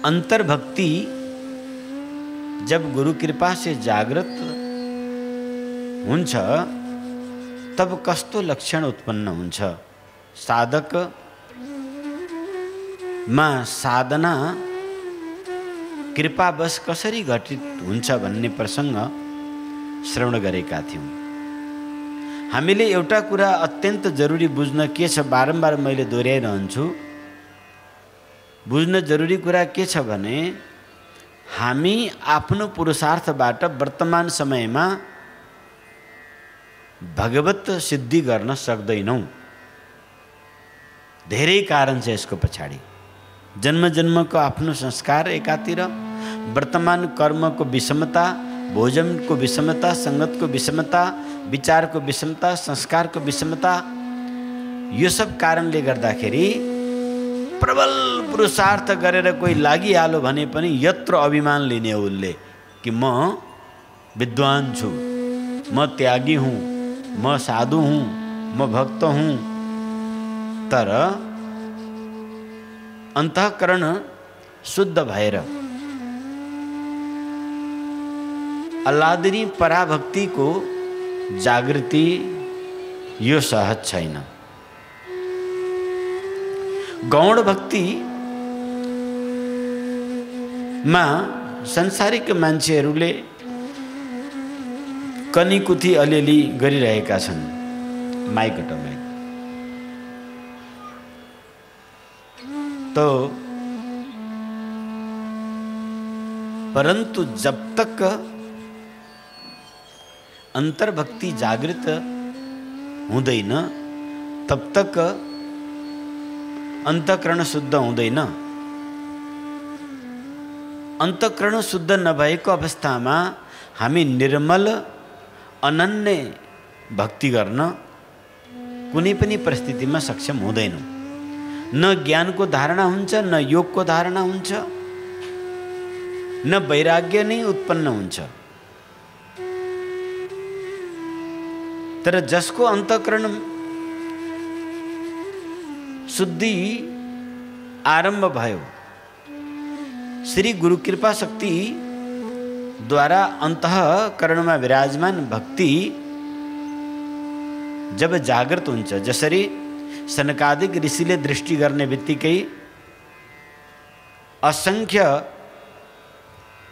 अंतर्भक्ति जब गुरु कृपा से जागृत हुन्छ तब कस्तो लक्षण उत्पन्न हुन्छ, साधक मा साधना कृपावश कसरी घटित हुन्छ भन्ने प्रसङ्ग श्रवण गरेका थियौँ। हामीले एउटा कुरा अत्यन्त जरुरी बुझ्न के छ, बारम्बार मैले दोहोऱ्याइरहन्छु, बुझ्न जरुरी कुरा के छ भने हामी आफ्नो पुरुषार्थबाट वर्तमान समयमा भगवत सिद्धि गर्न सक्दैनौँ। धेरै कारण छ यसको पछाडि। जन्म जन्मको आफ्नो संस्कार एकातिर, वर्तमान कर्मको विषमता, भोजनको विषमता, सङ्गतको विषमता, विचारको विषमता, संस्कारको विषमता, यो सब कारणले गर्दाखेरि प्रबल पुरुषार्थ गरेर कोही लागिहाल्यो भने पनि यत्रो अभिमान लिने उसले कि म विद्वान छु, म त्यागी हुँ, म साधु हुँ, म भक्त हुँ। तर अन्तःकरण शुद्ध भएर अल्लादिनी पराभक्तिको जागृति यो सहज छैन। गौण भक्ति मा संसारिक मान्छेहरूले कनीकुथी अलिअलि गरिरहेका छन्, माइकटमाइक। तो परंतु जब तक अंतर्भक्ति जागृत हुँदैन तब तक अंतःकरण शुद्ध हुँदैन। अंतःकरण शुद्ध नभएको अवस्थामा हामी निर्मल अनन्य भक्ति गर्न कुनै पनि परिस्थितिमा सक्षम हुँदैनौँ। न ज्ञानको धारणा हुन्छ, न योगको धारणा हुन्छ, न वैराग्य नै उत्पन्न हुन्छ। तर जसको अन्तःकरण शुद्धि आरम्भ भयो, श्री गुरु कृपा शक्ति द्वारा अन्तःकरणमा विराजमान भक्ति जब जागृत हुन्छ, जसरी सनकादिक ऋषिले दृष्टि गर्ने बित्तिकै असंख्य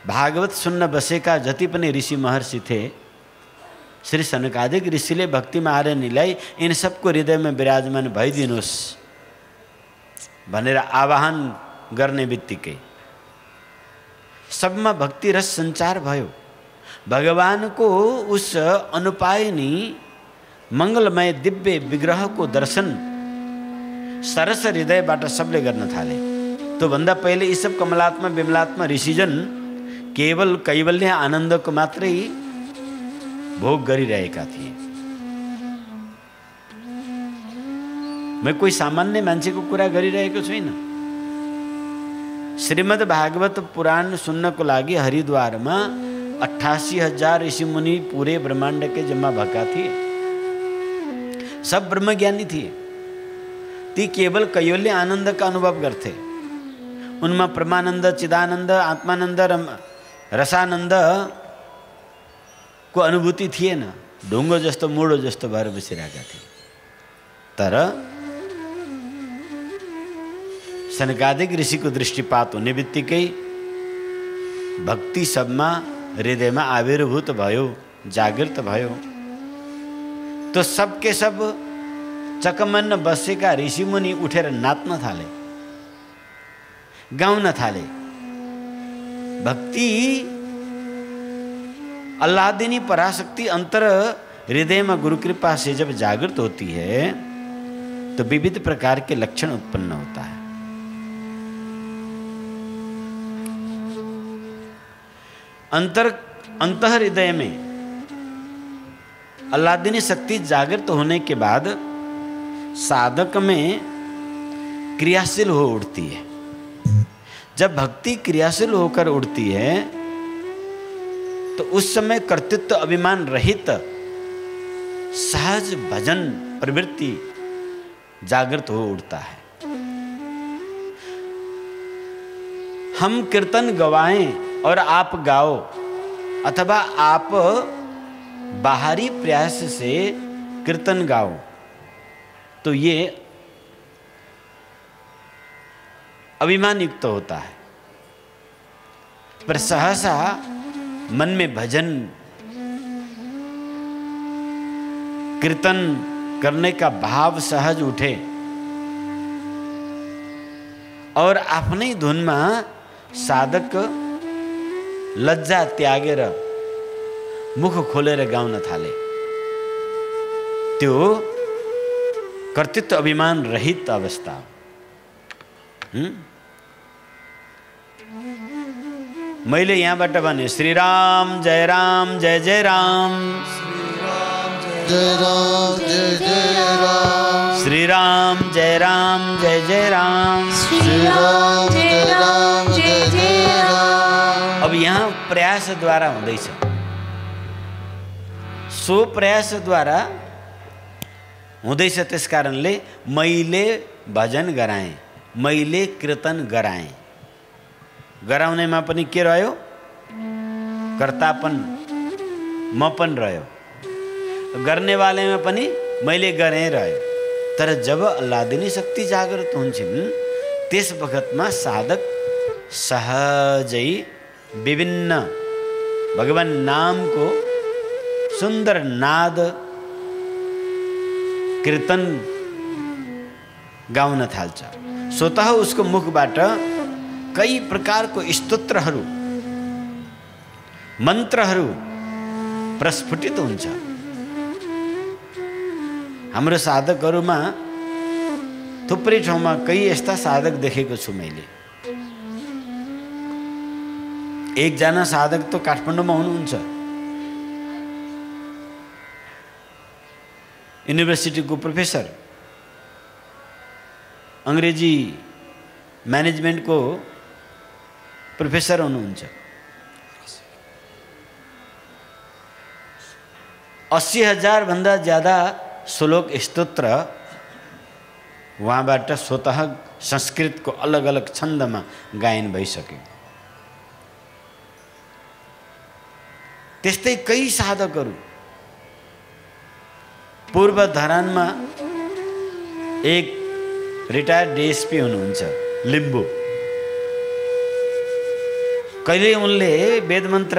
भागवत सुन्न बसेका जति पनि ऋषि महर्षि थिए, श्री सनकादिक ऋषिले भक्ति महारानीलाई इन सबको हृदयमा विराजमान भइदिनुहोस् भनेर आवाहन गर्ने बित्तिकै सबमा भक्ति रस संचार भयो। भगवानको उस अनुपायनी मंगलमय दिव्य विग्रहको दर्शन सरस हृदयबाट सबले गर्न थाले। तो भन्दा पहिले यी सब कमलात्मा विमलात्मा ऋषिजन केवल कैवल्य आनन्दको मात्रै भोग गरिरहेका थिए। मैं कोही सामान्य मान्छेको कुरा गरिरहेको छैन। श्रीमद् भागवत पुराण सुन्नको लागि हरिद्वारमा 88,000 ऋषिमुनि पूरे ब्रह्मांड के जम्मा भएका थिए। सब ब्रह्मज्ञानी थिए। ती केवल कैवल्य आनंद का अनुभव गर्थे। उनमा परमानंद, चिदानंद, आत्मानंद, रसानंद को अनुभूति थिएन। ढुङ्गो जस्तो मोडो जस्तो भएर बसिरहेका थिए। तर सनकादिक ऋषिको दृष्टिपात हुने बित्तिकै भक्ति सबमा हृदयमा आविर्भूत भयो, जागृत भयो। तो सबके सब चकमन्न बसेका ऋषिमुनि उठेर नाच्न थाले, गाउन थाले। भक्ति अल्लादिनी पराशक्ति अंतर हृदय में गुरु कृपा से जब जागृत होती है तो विविध प्रकार के लक्षण उत्पन्न होता है। अंतर हृदय में अल्लादिनी शक्ति जागृत होने के बाद साधक में क्रियाशील हो उठती है। जब भक्ति क्रियाशील होकर उठती है तो उस समय कर्तृत्व अभिमान रहित सहज भजन प्रवृत्ति जागृत हो उठता है। हम कीर्तन गवाएं और आप गाओ, अथवा आप बाहरी प्रयास से कीर्तन गाओ, तो ये अभिमान युक्त होता है। पर सहसा मन में भजन कीर्तन करने का भाव सहज उठे और आफ्नै धुनमा साधक लज्जा त्यागेर मुख खोलेर गाउन थाले, त्यो कर्तृत्व अभिमान रहित अवस्था हो। मैले यहाँबाट भने श्री राम जय राम जय जय राम, जय राम जय जय राम, श्री राम जय राम जय जय राम, श्री राम जय राम जय जय राम। अब यहाँ प्रयास द्वारा हुँदैछ, सो प्रयास द्वारा हुँदैछ। त्यस कारणले मैले भजन गराएँ, मैले कीर्तन गराएँ। गराउनेमा पनि के रह्यो? कर्तापन मपन रह्यो, गर्नेवालेमा पनि मैले गरेँ रह्यो। तर जब अल्लादिनी शक्ति जागृत हुन्छन् त्यस बखतमा साधक सहजै विभिन्न भगवान नामको सुन्दर नाद कीर्तन गाउन थाल्छ। स्वतः उसको मुखबाट कई प्रकारको स्तोत्रहरू मन्त्रहरू प्रस्फुटित हुन्छ। हाम्रो साधकहरूमा थुप्रै ठाउँमा कई यस्ता साधक देखेको छु मैले। एकजना साधक त काठमाडौँमा हुनुहुन्छ, युनिभर्सिटीको प्रोफेसर, अंग्रेजी म्यानेजमेन्टको प्रोफेसर हुनुहुन्छ। 80,000 भन्दा ज्यादा श्लोक स्तोत्र उहाँबाट स्वतः संस्कृतको अलग अलग छन्दमा गायन भइसक्यो। त्यस्तै कई साधकहरू पूर्व धरानमा एक रिटायर्ड डीएसपी हुनुहुन्छ लिम्बू। कहिले उनले वेद मन्त्र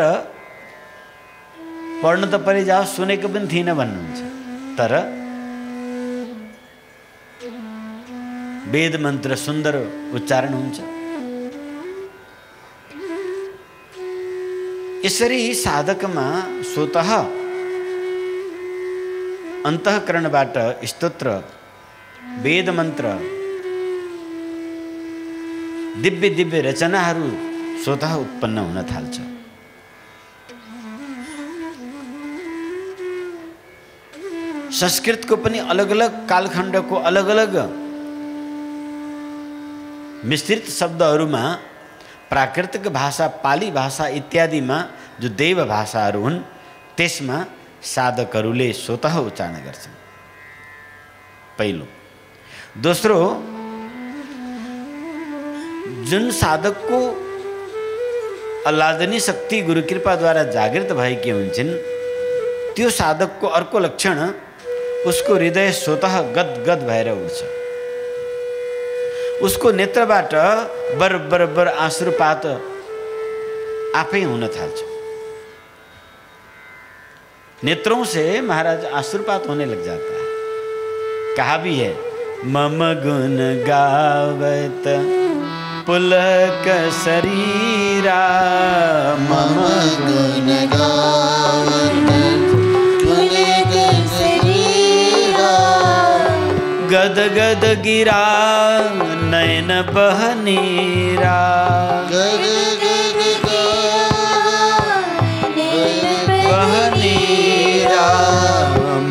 पढ्न त परि जाओ, सुनेको पनि थिइनँ भन्नुहुन्छ। तर वेद मन्त्र सुन्दर उच्चारण हुन्छ। यसरी साधकमा स्वतः अन्तःकरणबाट स्तोत्र वेद मन्त्र दिव्य दिव्य रचनाहरू स्वतः उत्पन्न हुन थाल्छ। संस्कृतको पनि अलग अलग कालखण्डको अलग अलग मिश्रित शब्दहरूमा प्राकृतिक भाषा, पाली भाषा इत्यादिमा जो देव भाषाहरू हुन् त्यसमा साधकहरूले स्वतः उच्चारण गर्छन्। पहिलो। दोस्रो, जुन साधकको अल्लादिनी शक्ति गुरु कृपाद्वारा जागृत भएकी हुन्छन् त्यो साधकको अर्को लक्षण उसको हृदय स्वतः गदगद भएर उठ्छ। उसको नेत्रबाट बर बर बर आश्रुपात आफै हुन थाल्छ। नेत्रों से महाराज आश्रुपात होने लग जाता है। कहा भी है, मम गुण गावत पुलक शरीरा, मम गुण गावत पुलक शरीरा, गद गद गिरा नयन बहनीरा, गद गद बहनीरा,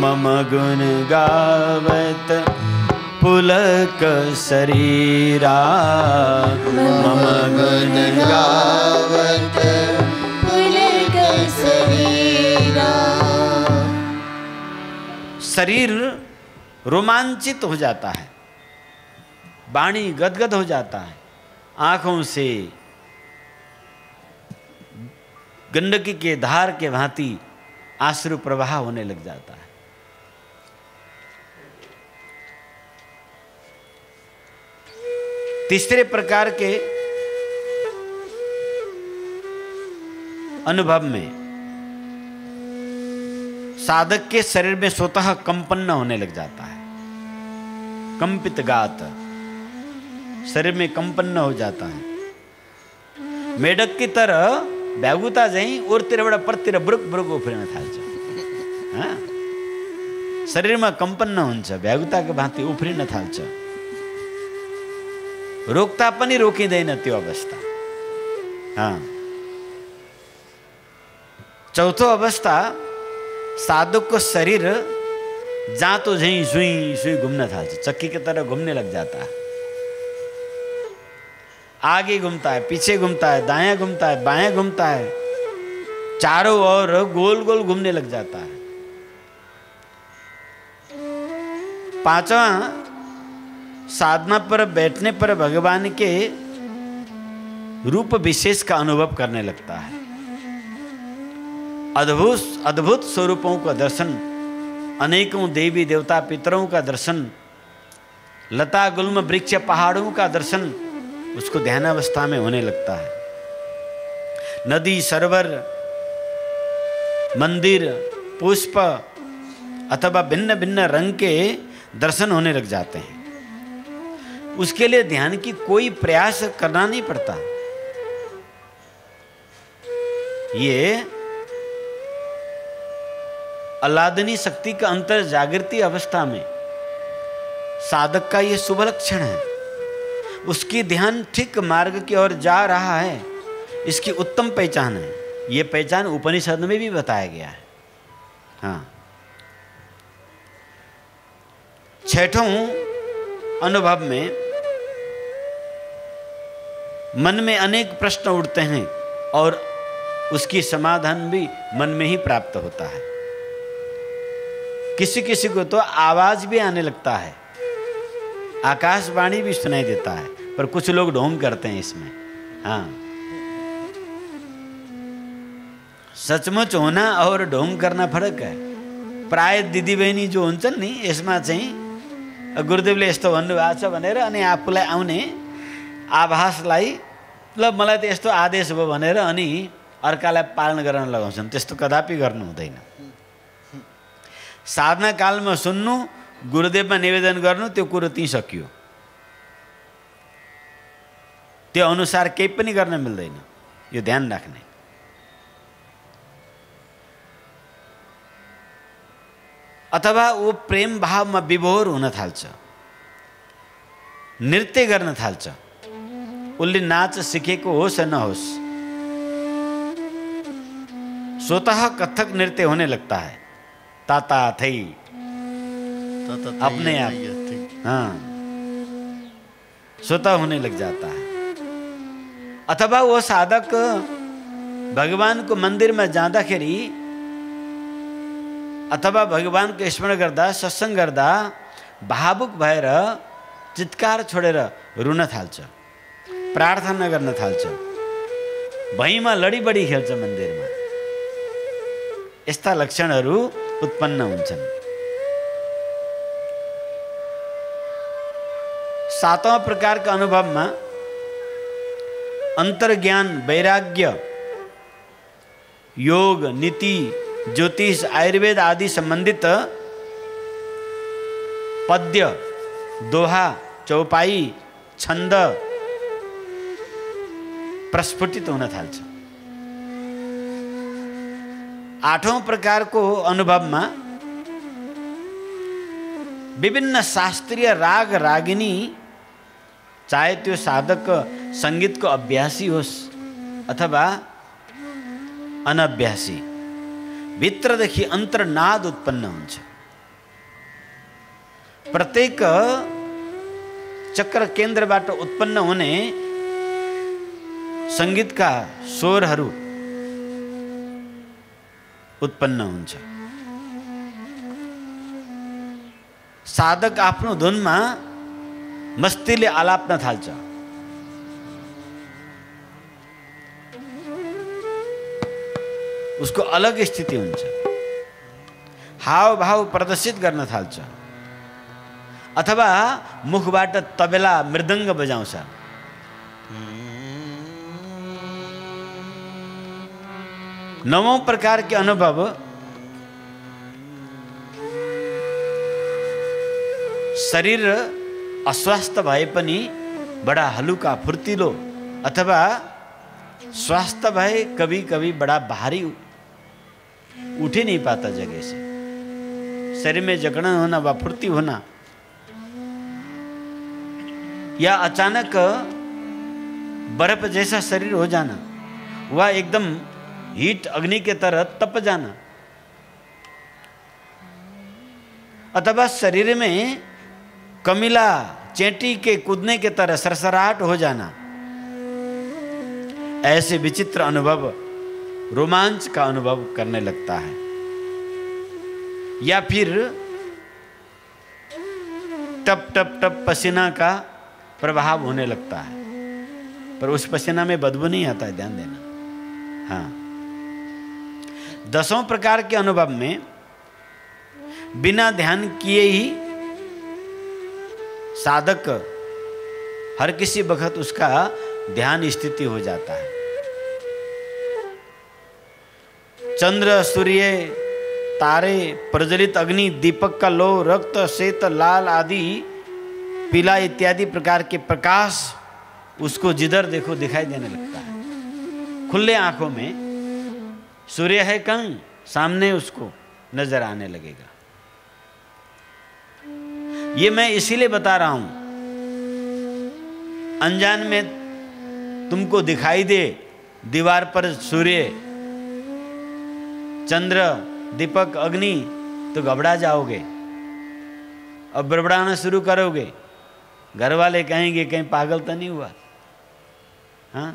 मम गुण गावत पुलक शरीरा, मम गुण गावत पुलक शरीरा। शरीर रोमांचित हो जाता है, वाणी गदगद हो जाता है, आँखों से गंडकी के धार के भांति आश्रु प्रवाह होने लग जाता है। तीसरे प्रकार के अनुभव में साधक के शरीर में स्वतः कंपन होने लग जाता है। कंपित गात, शरीर में कंपन हो जाता है। मेढक की तरह ब्यागुता जाई और तेरा परतिर ब्रुक ब्रुक उफ्रिन थाल्छ। शरीरमा कंपन हुन्छ, ब्यागुताको भाँति उफ्रिन थाल्छ। रोक्दा पनि रोकिँदैन त्यो अवस्था। चौथो अवस्था, साधक को शरीर जातो झैं सुई सुई घूमने थाल्छ, चक्की की तरह घूमने लग जाता है। आगे घूमता है, पीछे घूमता है, दायां घूमता है, बायां घूमता है, चारों ओर गोल गोल घूमने लग जाता है। पांचवा, साधना पर बैठने पर भगवान के रूप विशेष का अनुभव करने लगता है। अद्भुत अद्भुत स्वरूपों का दर्शन, अनेकों देवी देवता पितरों का दर्शन, लता गुल्म वृक्ष पहाड़ों का दर्शन उसको ध्यानावस्था में होने लगता है। नदी, सरोवर, मंदिर, पुष्प अथवा भिन्न भिन्न रंग के दर्शन होने लग जाते हैं। उसके लिए ध्यान की कोई प्रयास करना नहीं पड़ता। ये अलादनी शक्ति का अंतर जागृति अवस्था में साधक का ये शुभ लक्षण है। उसकी ध्यान ठीक मार्ग की ओर जा रहा है, इसकी उत्तम पहचान है। ये पहचान उपनिषद में भी बताया गया है। छठों अनुभव में मन में अनेक प्रश्न उठते हैं और उसकी समाधान भी मन में ही प्राप्त होता है। किसी किसी को तो आवाज भी आने लगता है, आकाशवाणी भी सुनाई देता है, पर कुछ लोग ढोंग करते हैं इसमें। सचमुच होना और ढोंग करना फरक है। प्राय दिदीबहिनी जो हुन्छन् नि, यसमा चाहिँ गुरुदेवले यस्तो भन्नुभएको छ भनेर अनि आफूलाई आउने आभासलाई ल मलाई त यस्तो आदेश भयो भनेर अनि अर्कालाई पालन गर्न लगाउँछन्। त्यस्तो कदापि गर्नु हुँदैन। साधना कालमा सुन्नु, गुरुदेवमा निवेदन गर्नु, त्यो कुरो त्यही सकियो। त्यो अनुसार केही पनि गर्न मिल्दैन। यो ध्यान राख्ने। अथवा वो प्रेम भावमा विभोर हुन थाल्छ, नृत्य गर्न थाल्छ। उसले नाच सिकेको होस् या नहोस्, स्वतः कथक नृत्य होने लगता है। ताता थई अपने आप स्वतः होने लग जाता है। अथवा वो साधक भगवान को मंदिर में जाँदाखेरि अथवा भगवान को स्मरण गर्दा, सत्संग गर्दा भावुक भएर चित्कार छोडेर रुन थाल्छ, प्रार्थना गर्न थाल्छ, भैमा लडी बडी खेल्छ मन्दिरमा। यस्ता लक्षणहरू उत्पन्न हुन्छन्। सातवां प्रकार का अनुभवमा अंतर्ज्ञान, वैराग्य, योग, नीति, ज्योतिष, आयुर्वेद आदि संबंधित पद्य, दोहा, चौपाई, छंद प्रस्फुटित होना थाल्छ। आठौं प्रकार को अनुभव में विभिन्न शास्त्रीय राग रागिनी, चाहे त्यो साधक संगीत को अभ्यासी होस् अथवा अनभ्यासी, भित्रदेखि अन्तर्नाद उत्पन्न हुन्छ। प्रत्येक चक्र केन्द्रबाट उत्पन्न हुने संगीतका स्वरहरू उत्पन्न हुन्छ। साधक आफ्नो धुनमा मस्तीले आलाप्न थाल्छ। उसको अलग स्थिति हुन्छ। हाव भाव प्रदर्शित गर्न थाल्छ अथवा मुखबाट तबेला मृदङ्ग बजाउँछ। नवौं प्रकार के अनुभव शरीर अस्वस्थ भए पनि बड़ा हलुका फुर्तिलो अथवा स्वास्थ्य भए कभी कभी बड़ा भारी उठ ही नहीं पाता जगह से, शरीर में जकड़न होना व फुर्ती होना, या अचानक बर्फ जैसा शरीर हो जाना, वह एकदम हीट अग्नि के तरह तप जाना, अथवा शरीर में कमिला चेंटी के कूदने के तरह सरसराहट हो जाना। ऐसे विचित्र अनुभव रोमांच का अनुभव करने लगता है। या फिर टप टप टप पसीना का प्रभाव होने लगता है, पर उस पसीना में बदबू नहीं आता है, ध्यान देना। हाँ, 10 प्रकार के अनुभव में बिना ध्यान किए ही साधक हर किसी वक्त उसका ध्यान स्थिति हो जाता है। चंद्र, सूर्य, तारे, प्रज्वलित अग्नि, दीपक का लो, रक्त, श्वेत, लाल आदि पीला इत्यादि प्रकार के प्रकाश उसको जिधर देखो दिखाई देने लगता है। खुले आंखों में सूर्य है कहीं सामने उसको नजर आने लगेगा। ये मैं इसीलिए बता रहा हूं, अनजान में तुमको दिखाई दे दीवार पर सूर्य, चंद्र, दीपक, अग्नि तो घबरा जाओगे और बड़बड़ाना शुरू करोगे। घर वाले कहेंगे कहीं पागल तो नहीं हुआ। हाँ,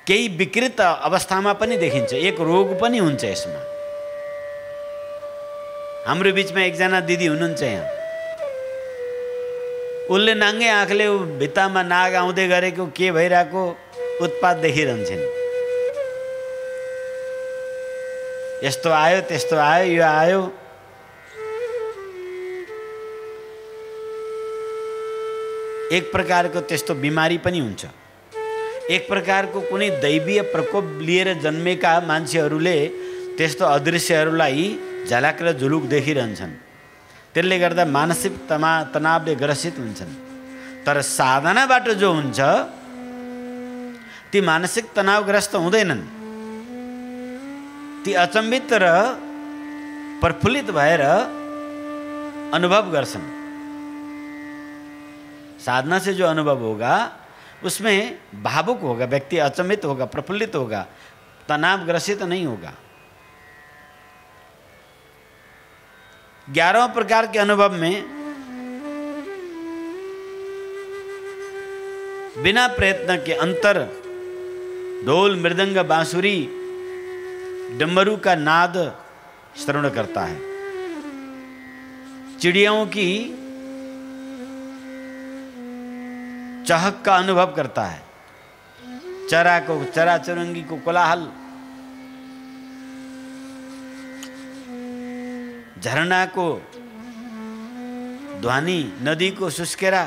केही विकृत अवस्थामा पनि देखिन्छ, एक रोग पनि हुन्छ यसमा। हाम्रो बीचमा एकजना दिदी हुनुहुन्छ यहाँ, उनले नाङ्गे आँखले भित्तामा नाग आउँदै गरेको के भइरहेको उत्पात देखिरहन्छन्। यस्तो आयो त्यस्तो आयो, यो आयो। एक प्रकारको त्यस्तो बिमारी पनि हुन्छ। एक प्रकारको कुनै दैवीय प्रकोप लिएर जन्मेका मान्छेहरूले त्यस्तो अदृश्यहरूलाई झलक र झुलुक देखिरहन्छन्। त्यसले गर्दा मानसिक तनावले ग्रसित हुन्छन्। तर साधनाबाट जो हुन्छ ती मानसिक तनावग्रस्त हुँदैनन्, ती अचम्बित र प्रफुल्लित भएर अनुभव गर्छन्। साधना से जो अनुभव होगा उसमें भावुक होगा व्यक्ति, अचंभित होगा, प्रफुल्लित होगा, तनाव ग्रसित नहीं होगा। 11वें प्रकार के अनुभव में बिना प्रयत्न के अंतर ढोल, मृदंग, बांसुरी, डमरू का नाद श्रवण करता है। चिड़ियों की चहक का अनुभव करता है, चरा चुरंगी को कोलाहल, झरना को ध्वनि, नदी को सुस्केरा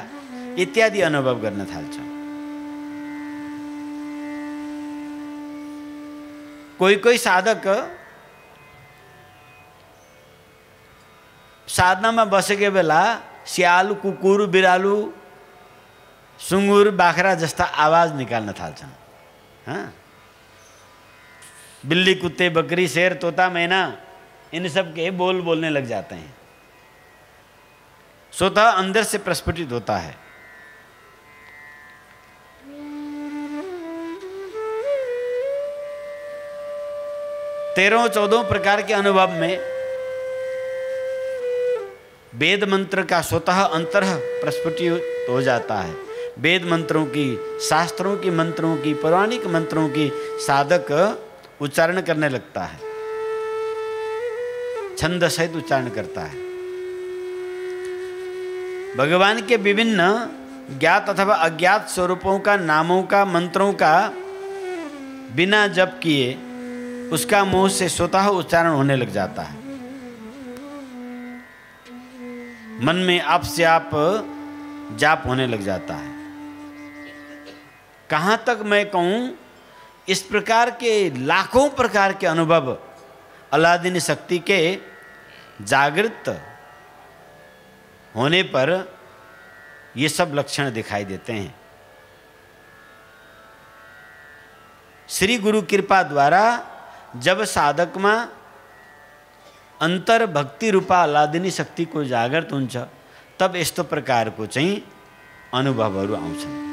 इत्यादि अनुभव गर्न थाल्छ। कोही कोही साधक साधनामा बसेको बेला स्याल, कुकुर, बिरालु, सुँगुर, बाख्रा जस्ता आवाज निकाल्न थाल्छन्। हाँ, बिल्ली, कुत्ते, बकरी, शेर, तोता, मैना, इन सब के बोल बोलने लग जाते हैं। स्वतः अंदर से प्रस्फुटित होता है। तेरह 14 प्रकार के अनुभव में वेद मंत्र का स्वतः अंतरः प्रस्फुटित हो जाता है। वेद मंत्रों की, शास्त्रों की मंत्रों की, पौराणिक मंत्रों की साधक उच्चारण करने लगता है, छंद सहित उच्चारण करता है। भगवान के विभिन्न ज्ञात अथवा अज्ञात स्वरूपों का, नामों का, मंत्रों का बिना जप किए उसका मुंह से स्वतः उच्चारण होने लग जाता है। मन में आप से आप जाप होने लग जाता है। कहां तक मैं कहूं, इस प्रकार के लाखों प्रकार के अनुभव अलादीन शक्ति के जागृत होने पर ये सब लक्षण दिखाई देते हैं। श्री गुरु कृपा द्वारा जब साधक में अंतर भक्ति रूपा अलादीनी शक्ति को जागृत हुन्छ तब यस्तो प्रकारको चाहिँ अनुभवहरू आउँछन्।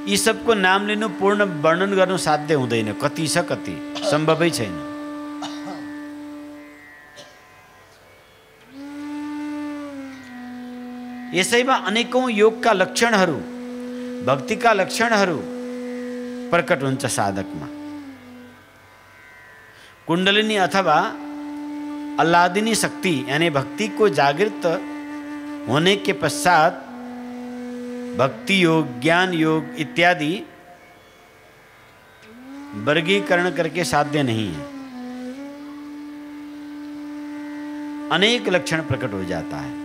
यी सबको नाम लिनु, पूर्ण वर्णन गर्नु साध्य हुँदैन। कति छ कति सम्भवै छैन। यसैमा अनेकौं योगका लक्षणहरू, भक्तिका लक्षणहरू प्रकट हुन्छ साधकमा। कुंडलिनी अथवा अल्लादिनी शक्ति यानी भक्ति को जागृत होने के पश्चात भक्ति योग, ज्ञान योग इत्यादि वर्गीकरण करके साध्य नहीं है। अनेक लक्षण प्रकट हो जाता है।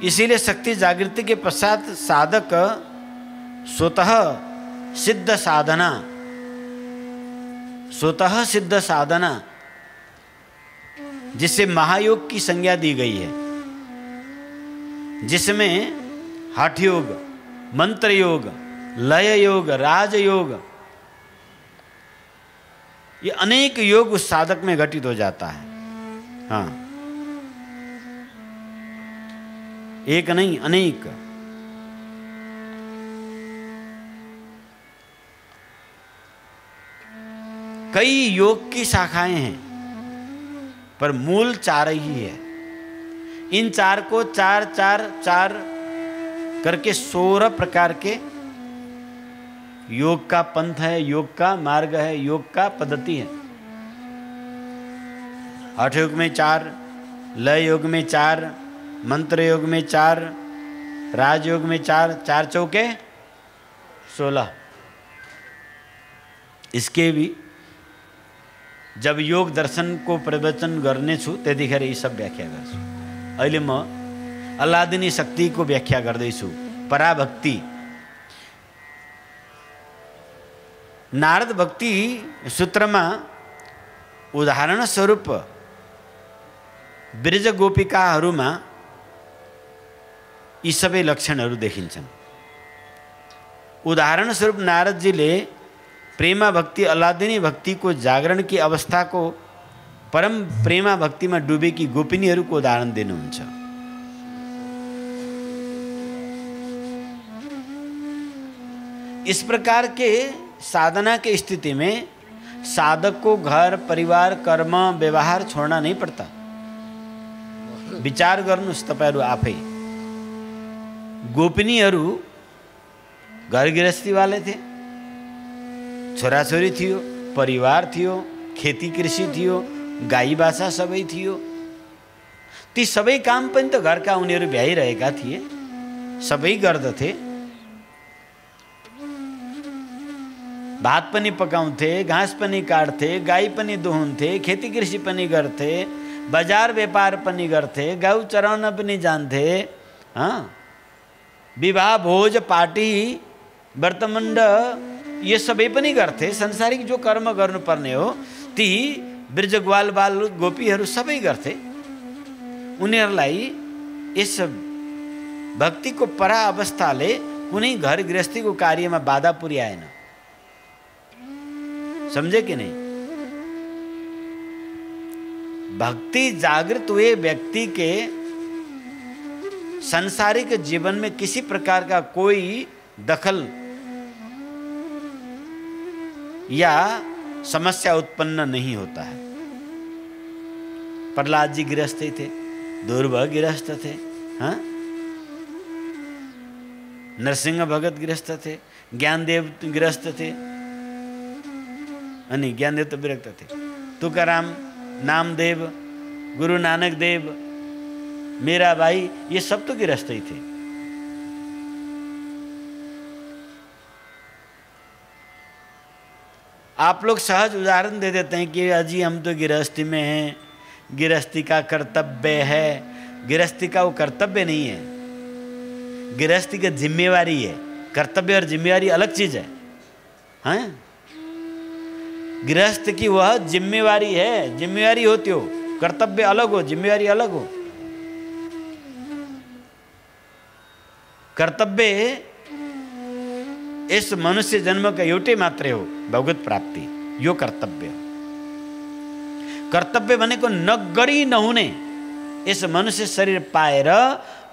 इसीलिए शक्ति जागृति के पश्चात साधक स्वतः सिद्ध साधना, स्वतः सिद्ध साधना जिसे महायोग की संज्ञा दी गई है, जिसमें हठ योग, मंत्र योग, लय योग, राजयोग, ये अनेक योग उस साधक में घटित हो जाता है। हाँ, एक नहीं अनेक। कई योग की शाखाएं हैं पर मूल चार ही है। इन चार को चार चार चार करके 16 प्रकार के योग का पंथ है, योग का मार्ग है, योग का पद्धति है। हठ योग में 4, लय योग में 4, मंत्र योग में 4, राजयोग में 4, 4 चौके 16। इसके भी जब योग दर्शन को प्रवचन गर्ने छु त्यतिखेर यी सब व्याख्या गर्छु। अहिले म अल्लादिनी शक्ति को व्याख्या गर्दैछु। पराभक्ति, नारद भक्ति सूत्रमा उदाहरण स्वरूप ब्रज गोपिकाहरूमा यी सबै लक्षणहरू देखिन्छन्। उदाहरण स्वरूप नारद जीले प्रेमा भक्ति, अल्लादिनी भक्ति को जागरण की अवस्था को परम प्रेमा भक्ति में डुबेकी गोपिनीहरूको उदाहरण दिनुहुन्छ। इस प्रकार के साधना के स्थिति में साधक को घर, परिवार, कर्म, व्यवहार छोड़ना नहीं पड़ता। विचार गर्नुस् तपाईहरु आफै। गोपिनीहरू घर गृहस्थी वाले थे, छोराछोरी थियो, परिवार थियो, खेती कृषि थियो, गाई बाछा सबै थियो। ती सबै काम पनि त घरका उनीहरू भ्याइरहेका थिए, सबै गर्दथे। भात पनि पकाउँथे, घाँस पनि काट्थे, गाई पनि दुहुन्थे, खेती कृषि पनि गर्थे, बजार व्यापार पनि गर्थे, गाउँ चराउन पनि जान्थे। विवाह भोज पार्टी व्रतमण्ड ये सबै पनि गर्थे। संसारिक जो कर्म गर्नुपर्ने हो ती ब्रजग्वाल बाल गोपीहरू सबै गर्थे। उनीहरूलाई यस भक्तिको परा अवस्थाले कुनै घर गृहस्थीको कार्यमा बाधा पुर्याएन। समझे कि नहीं? भक्ति जागृत हुए व्यक्ति के सांसारिक जीवन में किसी प्रकार का कोई दखल या समस्या उत्पन्न नहीं होता है। प्रहलाद जी गृहस्थ थे, दुर्वा गृहस्थ थे, हाँ? नरसिंह भगत गृहस्थ थे, ज्ञानदेव गृहस्थ थे, नहीं ज्ञानदेव तो विरक्त थे, तुकाराम, नामदेव, गुरु नानक देव, मेरा भाई, ये सब तो गृहस्थ ही थे। आप लोग सहज उदाहरण दे देते हैं कि अजी हम तो गृहस्थी में हैं, गृहस्थी का कर्तव्य है। गृहस्थी का वो कर्तव्य नहीं है, गृहस्थी का जिम्मेवारी है। कर्तव्य और जिम्मेवारी अलग चीज है, हैं? गृहस्थ की वह जिम्मेवारी है, जिम्मेवारी होती हो, कर्तव्य अलग हो, जिम्मेवारी अलग हो। कर्तव्य इस मनुष्य जन्म का एउटै मात्रै हो, भगवत प्राप्ति, यो कर्तव्य। कर्तव्य भनेको नगरी नहुने, इस मनुष्य शरीर पाएर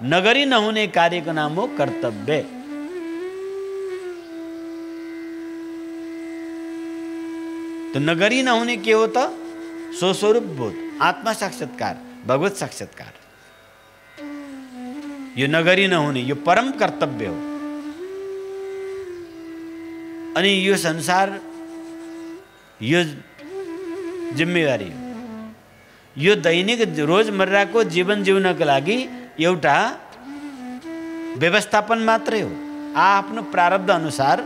नगरी नहुने कार्यको नाम हो कर्तव्य। तो नगरी नहुने के हो त स्वस्वरूप बोध, आत्मा साक्षात्कार, भगवत साक्षात्कार। यो नगरी नहुने, यो परम कर्तव्य हो। अनि यो संसार, यो जिम्मेवारी हो। यो दैनिक रोजमर्राको जीवन जिउनको लागि एउटा व्यवस्थापन मात्रै हो। आफ्नो प्रारब्ध अनुसार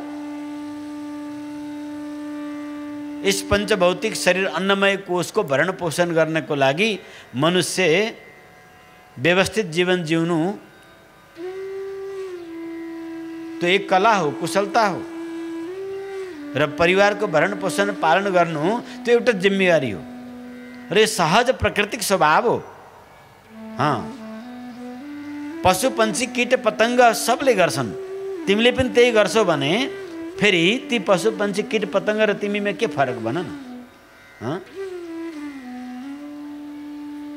इस पंचभौतिक शरीर अन्नमय कोषको भरण पोषण गर्नको लागि मनुष्य व्यवस्थित जीवन जिउनु तो एक कला हो, कुशलता हो। र परिवारको भरण पोषण पालन गर्नु त्यो एउटा जिम्मेवारी हो र सहज प्राकृतिक स्वभाव हो। हाँ, पशु पंक्षी कीट पतंग सबले गर्छन्, तिमीले पनि त्यही गर्छौ भने फेरि ती पशु पंक्षी कीट पतंग र तिमीमा के फरक भन न? हाँ?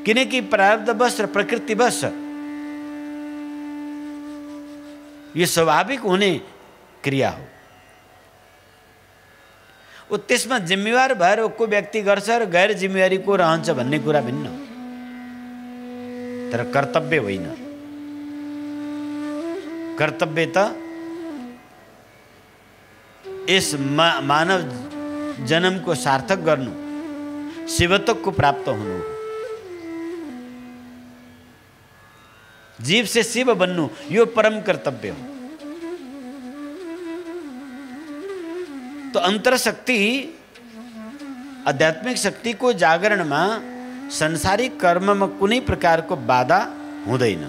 किनकि प्रारब्धवश र प्रकृतिवश यो स्वाभाविक हुने क्रिया हो। त्यसमा जिम्मेवार भएर को व्यक्ति गर्छ र गैर जिम्मेवारी को रहन्छ भन्ने कुरा भिन्न, तर कर्तव्य होइन। कर्तव्य त इस मानव जन्म को सार्थक गर्नु, शिवत्व को प्राप्त हुनु, जीव से शिव बन्नु, यो परम कर्तव्य हो। तो अंतरशक्ति, आध्यात्मिक शक्ति को जागरण में संसारिक कर्म में कुनै प्रकार को बाधा हुँदैन।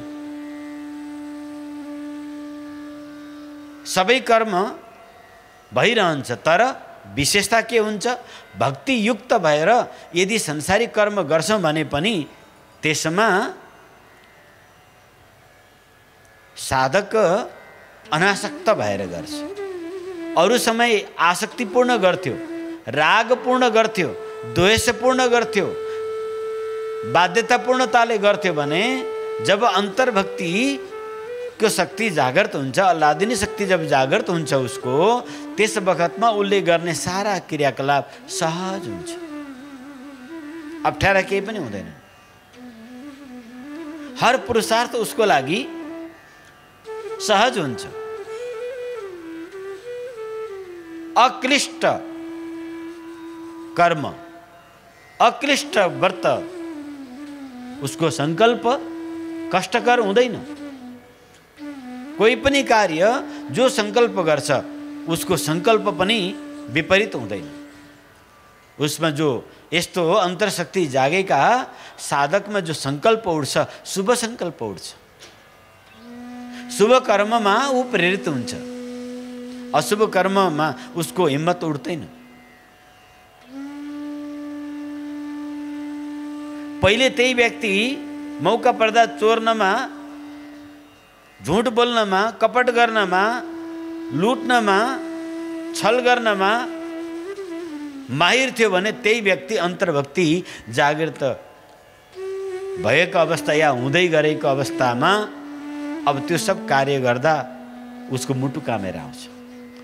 सबै कर्म भइरहन्छ, तर विशेषता के हुन्छ? भक्ति युक्त भएर यदि संसारिक कर्म गर्छौं भने पनि त्यसमा साधक अनासक्त भएर गर्छ। अरु समय आसक्तिपूर्ण गर्थ्यो, रागपूर्ण गर्थ्यो, द्वेषपूर्ण गर्थ्यो, बाध्यतापूर्णताले गर्थ्यो भने जब अन्तर्भक्ति को शक्ति जागृत हुन्छ, अल्लादिनी शक्ति जब जागृत हुन्छ उसको, त्यस बखतमा उसले गर्ने सारा क्रियाकलाप सहज हुन्छ, अप्ठ्यारा केही पनि हुँदैन। हर पुरुषार्थ उसको लागि सहज हुन्छ। अक्लिष्ट कर्म, अक्लिष्ट व्रत, उसको संकल्प कष्टकर हुँदैन। कोही पनि कार्य जो संकल्प गर्छ उसको संकल्प पनि विपरीत हुँदैन। उसमा जो यस्तो अन्तरशक्ति जागेका साधकमा जो संकल्प उठ्छ, शुभ संकल्प उठ्छ, शुभ कर्ममा ऊ प्रेरित हुन्छ, अशुभ कर्ममा उसको हिम्मत उठ्दैन। पहिले त्यही व्यक्ति मौका पर्दा चोर्नमा, झुट बोल्नमा, कपट गर्नमा, लुट्नमा, छल गर्नमा माहिर थियो भने त्यही व्यक्ति अन्तर्भक्ति जागृत भएको अवस्था या हुँदै गरेको अवस्थामा अब त्यो सब कार्य गर्दा उसको मुटु कामेर आउँछ,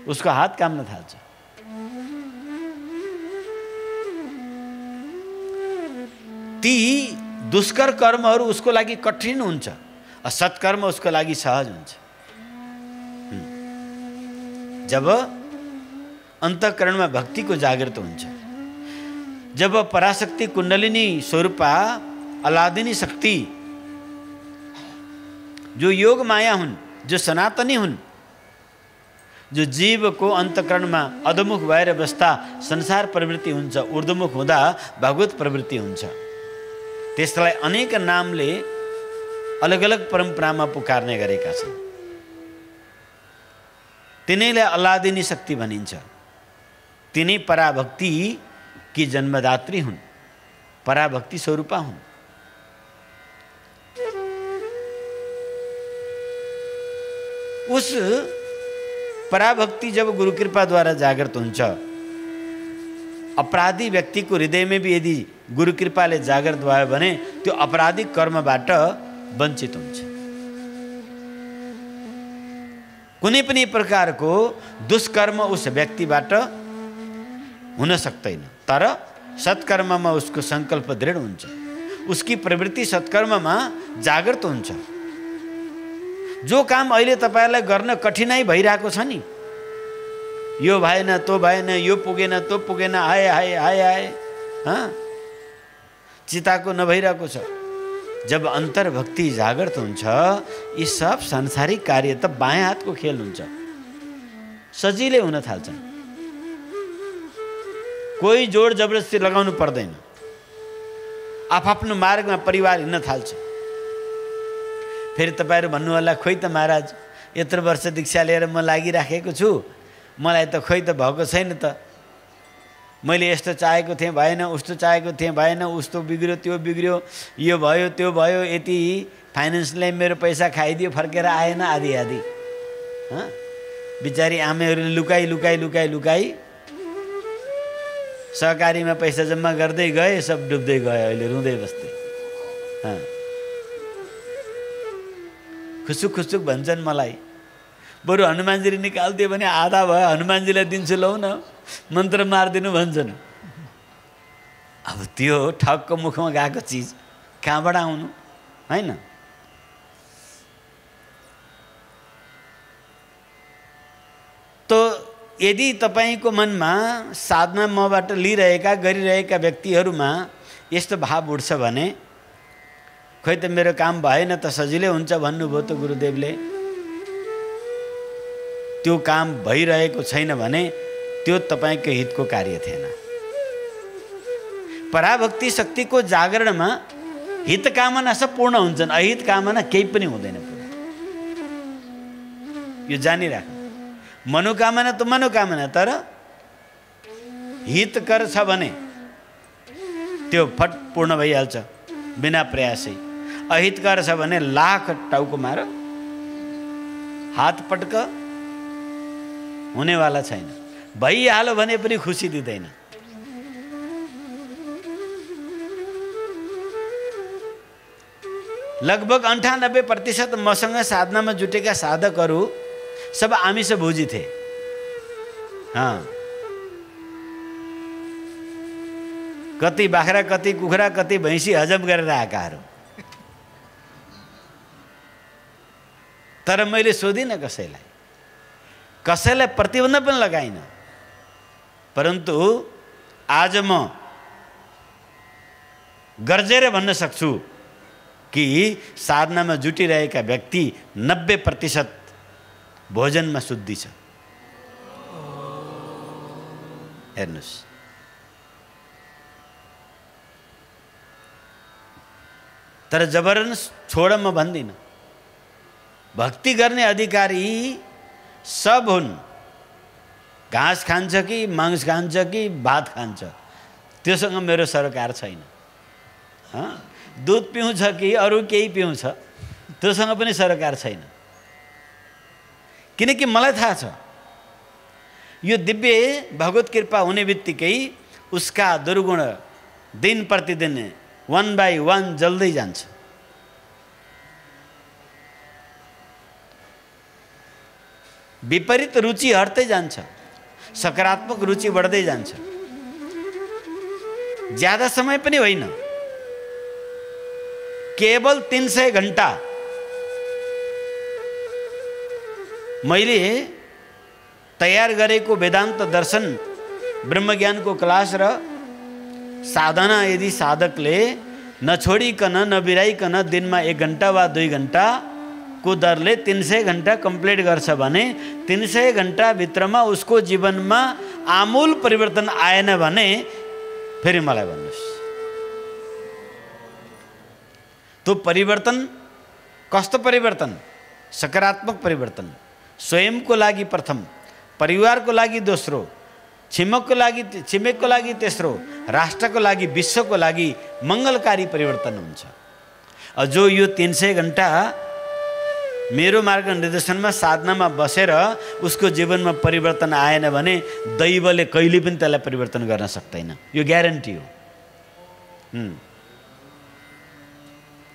उसको हात काम्न थाल्छ। ती दुष्कर कर्महरू उसको लागि कठिन हुन्छ, सत्कर्म उसको लागि सहज हुन्छ। जब अन्तःकरणमा भक्ति को जागृत हुन्छ, जब पराशक्ति कुण्डलिनी स्वरूपा अलादिनी शक्ति जो योग माया हुन्, जो सनातनी हुन्, जो जीवको अन्तःकरणमा अधोमुख भएर बस्दा संसार प्रवृत्ति हुन्छ, ऊर्ध्वमुख हुँदा भगवत प्रवृत्ति हुन्छ। त्यसलाई अनेक नामले अलग अलग परम्परामा पुकार्ने गरेका छन्। तिनैलाई अलादिनी शक्ति भनिन्छ। तिनै पराभक्ति की जन्मदात्री हुन्, पराभक्ति स्वरूपा हुन्। उस पराभक्ति जब गुरु कृपा द्वारा जागृत हुन्छ, अपराधी व्यक्ति को हृदय में भी यदि गुरु कृपाले जागृत भयो भने त्यो अपराधिक कर्मबाट वञ्चित हुन्छ। कुनै पनि प्रकारको दुष्कर्म उस व्यक्तिबाट हुन सक्दैन, तर सत्कर्ममा उसको संकल्प दृढ हुन्छ, उसकी प्रवृत्ति सत्कर्ममा जागृत हुन्छ। जो काम अहिले तपाईहरुलाई गर्न कठिनाई भइरहेको छ नि, यो भएन तो भएन, यो पुगेन तो पुगेन, आए आए आए आए, चिताको नभइरहेको छ। जब अन्तर्भक्ति जागृत हुन्छ, यी सब सांसारिक कार्य त बायाँ हातको खेल हुन्छ, सजिलै हुन थाल्छन्। कोही जोड जबरजस्ती लगाउनु पर्दैन, आफ्नो मार्गमा परिवार हिँड्न थाल्छ। फेरि तपाईहरु भन्नु होला, खोइ त महाराज यत्रो वर्ष दीक्षा लिएर म लागिराखेको छु, मलाई त खोइ त भएको छैन त, मैले यस्तो चाहेको थिएँ भएन, उस्तो चाहेको थिएँ भएन, उस्तो बिग्रियो त्यो बिग्रियो, यो भयो त्यो भयो, यति फाइनेन्सले मेरो पैसा खाइदियो, फर्केर आएन, आदि आदि। बिचारी आमेहरूले लुकाई लुकाई लुकाई लुकाई सहकारीमा पैसा जम्मा गर्दै गए, सब डुब्दै गए, अहिले रुँदै बस्दै। खुसुक खुसुक भन्छन् मलाई, बरु हनुमानजीले निकालिदियो भने आधा भयो, हनुमानजीलाई दिन्छु लौ न, मन्त्र मारिदिनु भन्छन्। अब त्यो ठक्क मुखमा गएको चिज कहाँबाट आउनु, हैन? तो यदि तपाईको मनमा साधना मबाट लिइरहेका गरिरहेका व्यक्तिहरूमा यस्तो भाव उठ्छ भने, खोइ त मेरो काम भएन त सजिलै हुन्छ भन्नुभयो त गुरुदेवले, त्यो काम भइरहेको छैन भने त्यो तपाईको हितको कार्य थिएन। पराभक्ति शक्तिको जागरणमा हित कामना सब पूर्ण हुन्छन्, अहित कामना केही पनि हुँदैन पूर्ण। यो जानिराख्नु, मनोकामना त मनोकामना, तर हितकर छ भने त्यो फट पूर्ण भइहाल्छ बिना प्रयासै। अहितकर छ भने लाख टाउको मार, हात पटक हुनेवाला छैन। भइहाल्यो भने पनि खुसी दिँदैन। लगभग 98% मसँग साधनामा जुटेका साधकहरू सब आमिष भोजी थे। कति बाख्रा, कति कुखुरा, कति भैँसी हजम गरेर आएकाहरू। तर मैले सोधिनँ कसैलाई प्रतिबन्ध पनि लगाइन। परन्तु आज म गर्जेर भन्न सक्छु कि साधनामा जुटिरहेका व्यक्ति 90% भोजनमा शुद्धि छ। हेर्नुस्, तर जबरजस्त छोड म भन्दिनँ। भक्ति गर्ने अधिकारी सब हुन्। घाँस खान्छ कि मांस खान्छ कि भात खान्छ, त्योसँग मेरो सरोकार छैन। दूध पिउँछ कि अरू केही पिउँछ, त्योसँग पनि सरोकार छैन। किनकि मलाई थाहा छ यो दिव्य भगवत कृपा हुने बित्तिकै उसका दुर्गुण दिन प्रतिदिन 1 by 1 जल्दै जान्छ। विपरीत रुचि हट्दै जान्छ, सकारात्मक रुचि बढ्दै जान्छ। ज्यादा समय पनि होइन, केवल 300 घण्टा मैले तयार गरेको वेदान्त दर्शन ब्रह्मज्ञानको क्लास र साधना यदि साधकले नछोडिकन नबिराइकन दिनमा 1 घण्टा वा 2 घण्टा को दरले 300 घण्टा कम्प्लिट गर्छ भने 300 घण्टा भित्रमा उसको जीवनमा आमूल परिवर्तन आएन भने फेरि मलाई भन्नुस्। तो परिवर्तन कस्तो परिवर्तन? सकारात्मक परिवर्तन। स्वयंको लागि प्रथम, परिवारको लागि दोस्रो, छिमेकको लागि तेस्रो, राष्ट्रको लागि, विश्वको लागि मङ्गलकारी परिवर्तन हुन्छ। जो यो 300 घण्टा मेरो मार्ग निर्देशनमा साधनामा बसेर उसको जीवनमा परिवर्तन आएन भने दैवले कहिले पनि त्यसलाई परिवर्तन गर्न सक्दैन, यो ग्यारेन्टी हो।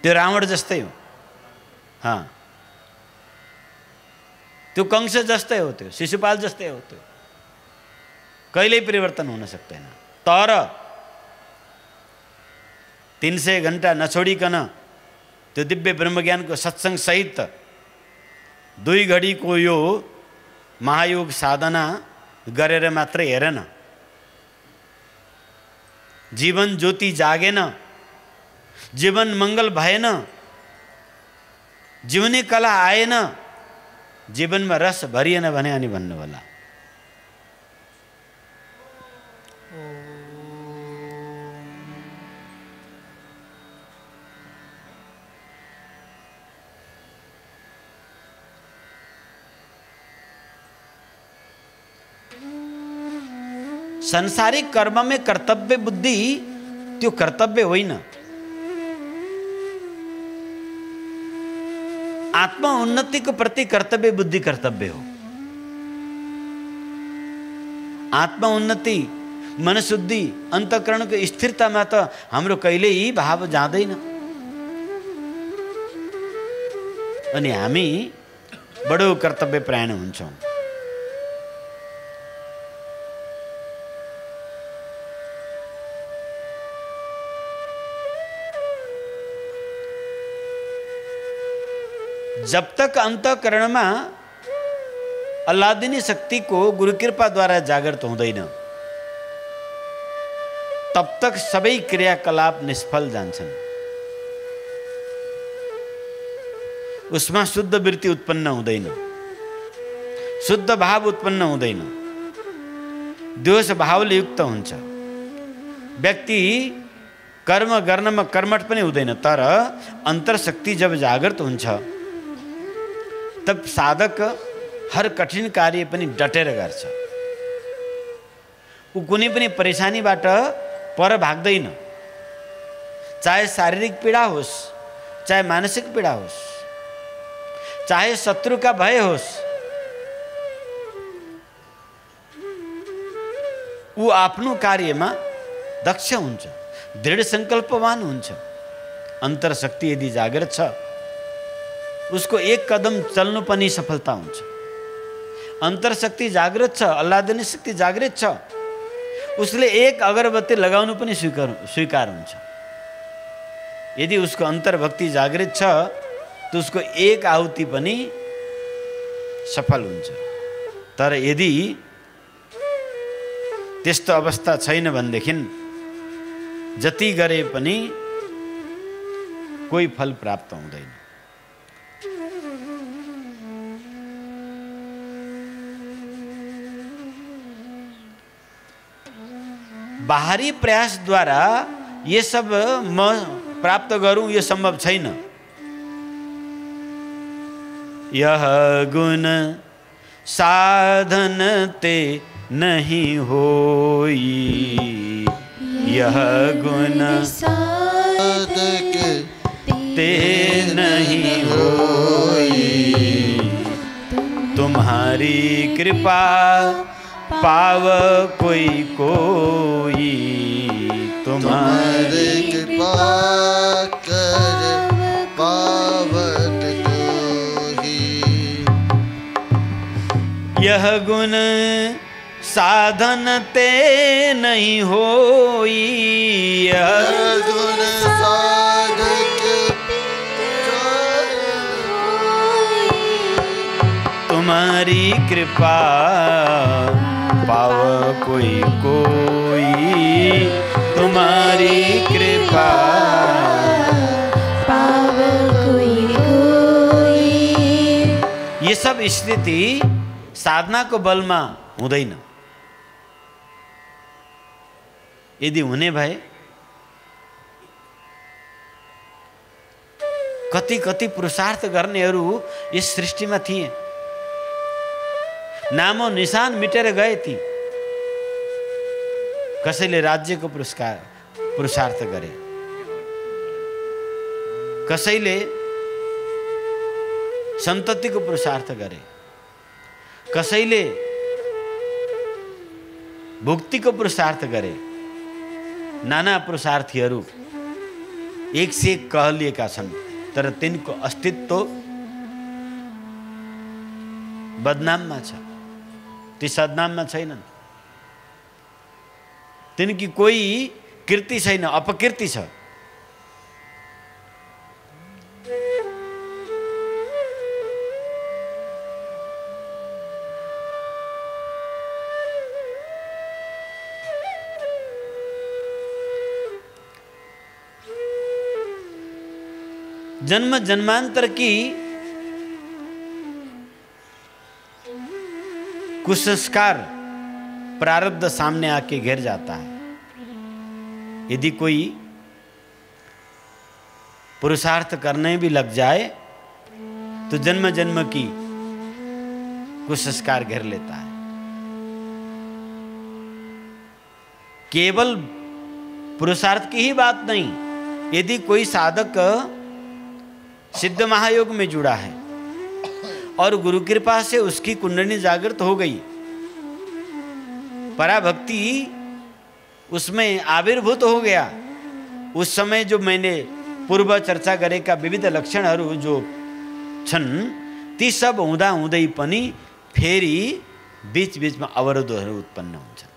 त्यो रावण जस्तै हो, त्यो कंस जस्तै हो, त्यो शिशुपाल जस्तै हो, त्यो कहिल्यै परिवर्तन हुन सक्दैन। तर 300 घण्टा नछोडिकन त्यो दिव्य ब्रह्मज्ञानको सत्संग सहित 2 घडीको यो महायोग साधना गरेर मात्रै हेरेन, जीवन ज्योति जागेन, जीवन मङ्गल भएन, जीवनी कला आएन, जीवनमा रस भरिएन भने अनि भन्नु होला। संसारिक कर्म में कर्तव्य बुद्धि त्यो कर्तव्य होइन, आत्मा उन्नति को प्रति कर्तव्य बुद्धि कर्तव्य हो। आत्मा उन्नति, मन शुद्धि, अंतःकरण को स्थिरता में तो हाम्रो कहिल्यै भाव जाँदैन अनि हामी बडो कर्तव्य परायण हुन्छौं। जब तक अंतःकरण में अल्लादिनी शक्ति को गुरु कृपा द्वारा जागृत हुँदैन तब तक सबै क्रियाकलाप निष्फल जान्छन्। उसमा शुद्ध वृत्ति उत्पन्न हुँदैन, शुद्ध भाव उत्पन्न हुँदैन, द्वेष भावले युक्त हुन्छ। व्यक्ति कर्म गर्नमा कर्मठ पनि हुँदैन, तर अन्तरशक्ति जब जागृत हुन्छ तब साधक हर कठिन कार्य पनि डटेर गर्छ। ऊ कुनै पनि परेशानीबाट पर भाग्दैन, चाहे शारीरिक पीडा होस्, चाहे मानसिक पीडा होस्, चाहे शत्रुका भय होस्, ऊ आफ्नो कार्यमा दक्ष हुन्छ, दृढ संकल्पवान हुन्छ। अन्तरशक्ति यदि जागृत छ उसको एक कदम चल्नु पनि सफलता हुन्छ। अन्तरशक्ति जागृत छ, अल्लादिनी शक्ति जागृत छ, उसले एक अगरबत्ती लगाउनु पनि स्वीकार हुन्छ। यदि उसको अन्तर्भक्ति जागृत छ तो उसको एक आहुति पनि सफल हुन्छ। तर यदि त्यस्तो अवस्था छैन भनेदेखि जति गरे पनि कोही फल प्राप्त हुँदैन। बाहरी प्रयास द्वारा ये सब म प्राप्त गरूं ये संभव छैन। यह गुण साधन ते नहीं होई, यह गुण साधक ते नहीं होई, तुम्हारी कृपा पाव कोई कोई, तुम्हारी कृपा कर पावक कोई। यह गुण साधन ते नहीं होई, यह गुण साधक तुम्हारी कृपा पाव कोई कोई, तुम्हारी कृपा सब स्थिति साधनाको बलमा हुँदैन। यदि हुने भए कति कति पुरुषार्थ गर्नेहरू यस सृष्टिमा थिए, नामो निशान मिटेर गए ती। कसैले राज्यको पुरुषार्थ गरे, कसैले सन्ततिको पुरुषार्थ गरे, कसैले भुक्तिको पुरुषार्थ गरे। नाना पुरुषार्थीहरू एक से एक कहलिएका छन्, तर तिनको अस्तित्व बदनाममा छ, ती सदनाममा छैनन्। तिनकी कोही कीर्ति छैन, अपकीर्ति छ। जन्म जन्मांतर की कुसंस्कार प्रारब्ध सामने आके घेर जाता है। यदि कोई पुरुषार्थ करने भी लग जाए तो जन्म जन्म की कुसंस्कार घेर लेता है। केवल पुरुषार्थ की ही बात नहीं, यदि कोई साधक सिद्ध महायोग में जुड़ा है और गुरु कृपा से उसकी कुंडली जागृत हो गई, पराभक्ति उसमें आविर्भूत हो गया, उस समय जो मैंने पूर्व चर्चा गरेका विविध लक्षणहरू जो छन् ती सब हुँदा हुँदै पनि फेरि बीच बीचमा अवरोधहरू उत्पन्न हुन्छन्।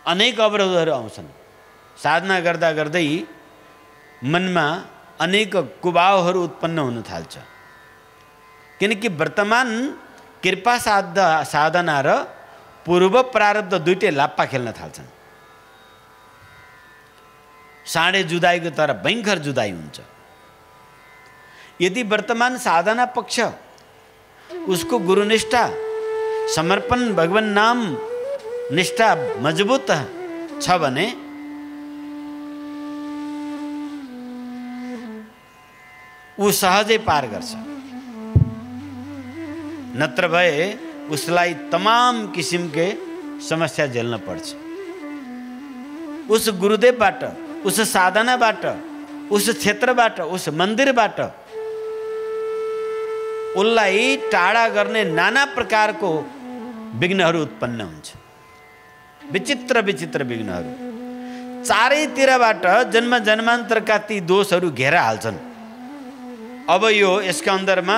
अनेक अवरोधहरू आउँछन्। साधना गर्दा गर्दै मनमा अनेक कुभावहरू उत्पन्न हुन थाल्छ, किनकि वर्तमान कृपा साधना र पूर्व प्रारब्ध दुईटै लाप्पा खेल्न थाल्छन्। साँडे जुदाईको तर भयंकर जुदाई हुन्छ। यदि वर्तमान साधना पक्ष उसको गुरुनिष्ठा समर्पण भगवान नाम निष्ठा मजबूत छ भने ऊ सहजै पार गर्छ, नत्र भए उसलाई तमाम किसिमके समस्या झेल्न पर्छ। उस गुरुदेवबाट, उस साधनाबाट, उस क्षेत्रबाट, उस मन्दिरबाट उसलाई टाढा गर्ने नाना प्रकारको विघ्नहरू उत्पन्न हुन्छ। विचित्र विचित्र विघ्नहरू चारैतिरबाट जन्म जन्मान्तरका ती दोषहरू घेर हाल्छन्। अब यो यसका अन्दरमा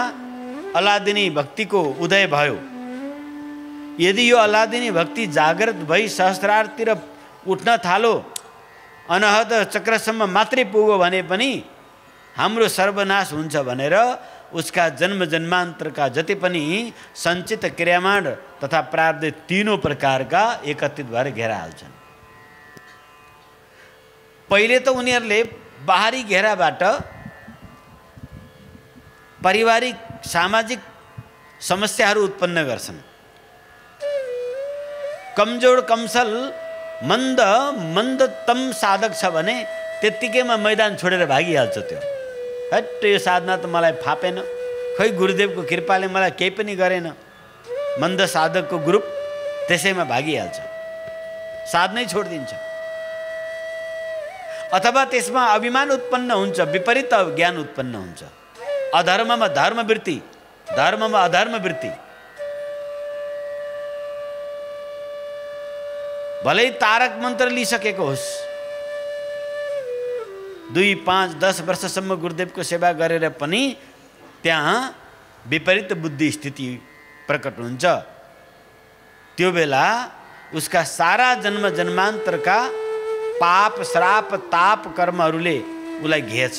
अलादिनी भक्तिको उदय भयो। यदि यो अलादिनी भक्ति जागृत भई सहस्रारतिर उठ्न थालो, अनहद चक्रसम्म मात्रै पुग्यो भने पनि हाम्रो सर्वनाश हुन्छ भनेर उसका जन्म जन्मान्तरका जति पनि सञ्चित क्रियामाण तथा प्रारब्ध तीनों प्रकारका एकत्रित भएर घेरा हाल्छन्। पहिले त उनीहरूले बाहरी घेराबाट पारिवारिक सामाजिक समस्याहरू उत्पन्न गर्छन्। कमजोर कमसल मन्द मन्दतम साधक छ भने त्यत्तिकैमा मैदान छोडेर भागिहाल्छ। त्यो हट यो साधना त मलाई फापेन, खै गुरुदेवको कृपाले मलाई केही पनि गरेन, मन्द साधकको ग्रुप त्यसैमा भागिहाल्छ, साधनै छोडिदिन्छ। अथवा त्यसमा अभिमान उत्पन्न हुन्छ, विपरीत ज्ञान उत्पन्न हुन्छ। अधर्ममा धर्मवृत्ति, धर्ममा अधर्मवृत्ति। भलै तारक मन्त्र लिइसकेको होस्, 2, 5, 10 वर्षसम्म गुरुदेवको सेवा गरेर पनि त्यहाँ विपरीत बुद्धि स्थिति प्रकट हुन्छ। त्यो बेला उसका सारा जन्म जन्मान्तरका पाप श्राप ताप कर्महरूले उसलाई घेर्छ।